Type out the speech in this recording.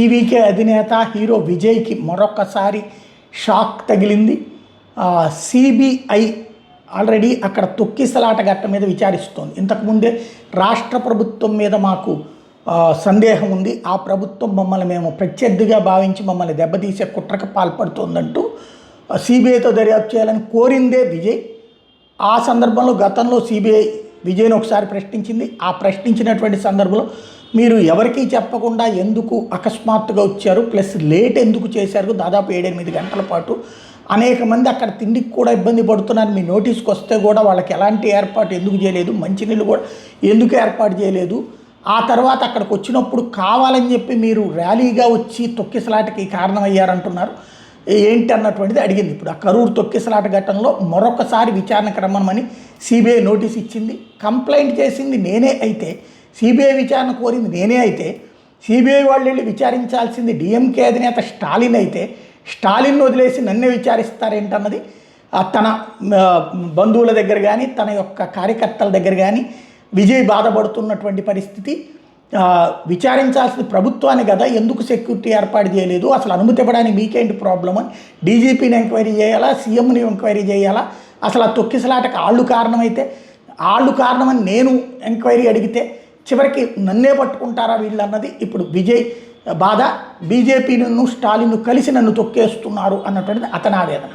TVK అధినేత hero విజయ్కి మరొకసారి షాక్ తగిలింది. సిబిఐ ఆల్రెడీ అక్కడ తొక్కిసలాట ఘట్ట మీద విచారిస్తోంది. ఇంతకుముందే రాష్ట్ర ప్రభుత్వం మీద మాకు సందేహం ఉంది, ఆ ప్రభుత్వం మమ్మల్ని మేము ప్రత్యర్థిగా భావించి మమ్మల్ని దెబ్బతీసే కుట్రకు పాల్పడుతోందంటూ సిబిఐతో దర్యాప్తు చేయాలని కోరిందే విజయ్. ఆ సందర్భంలో గతంలో సిబిఐ విజయ్ని ఒకసారి ప్రశ్నించింది. ఆ ప్రశ్నించినటువంటి సందర్భంలో మీరు ఎవరికీ చెప్పకుండా ఎందుకు అకస్మాత్తుగా వచ్చారు, ప్లస్ లేట్ ఎందుకు చేశారు, దాదాపు 7-8 గంటల పాటు అనేక మంది అక్కడ తిండికి కూడా ఇబ్బంది పడుతున్నారు, మీ నోటీస్కి వస్తే కూడా వాళ్ళకి ఎలాంటి ఏర్పాటు ఎందుకు చేయలేదు, మంచినీళ్ళు కూడా ఎందుకు ఏర్పాటు చేయలేదు, ఆ తర్వాత అక్కడికి వచ్చినప్పుడు కావాలని చెప్పి మీరు ర్యాలీగా వచ్చి తొక్కిసలాటకి కారణమయ్యారంటున్నారు ఏంటి అన్నటువంటిది అడిగింది. ఇప్పుడు ఆ కరూరు తొక్కిసలాట ఘటనలో మరొకసారి విచారణకు రమ్మనమని సిబిఐ నోటీస్ ఇచ్చింది. కంప్లైంట్ చేసింది నేనే అయితే, సిబిఐ విచారణ కోరింది నేనే అయితే, సిబిఐ వాళ్ళు వెళ్ళి విచారించాల్సింది డిఎంకే అధినేత స్టాలిన్ అయితే, స్టాలిన్ వదిలేసి నన్నే విచారిస్తారేంటన్నది తన బంధువుల దగ్గర కానీ తన యొక్క కార్యకర్తల దగ్గర కానీ విజయ్ బాధపడుతున్నటువంటి పరిస్థితి. విచారించాల్సింది ప్రభుత్వాన్ని కదా, ఎందుకు సెక్యూరిటీ ఏర్పాటు చేయలేదు, అసలు అనుమతి ఇవ్వడానికి మీకేంటి ప్రాబ్లం అని డీజీపీని ఎంక్వైరీ చేయాలా, సీఎంని ఎంక్వైరీ చేయాలా, అసలు ఆ తొక్కిసలాటకు ఆళ్ళు కారణమైతే ఆళ్ళు కారణమని నేను ఎంక్వైరీ అడిగితే చివరికి నన్నే పట్టుకుంటారా వీళ్ళు అన్నది ఇప్పుడు విజయ్ బాధ. బీజేపీను స్టాలిన్ను కలిసి నన్ను తొక్కేస్తున్నారు అన్నటువంటిది అతని ఆవేదన.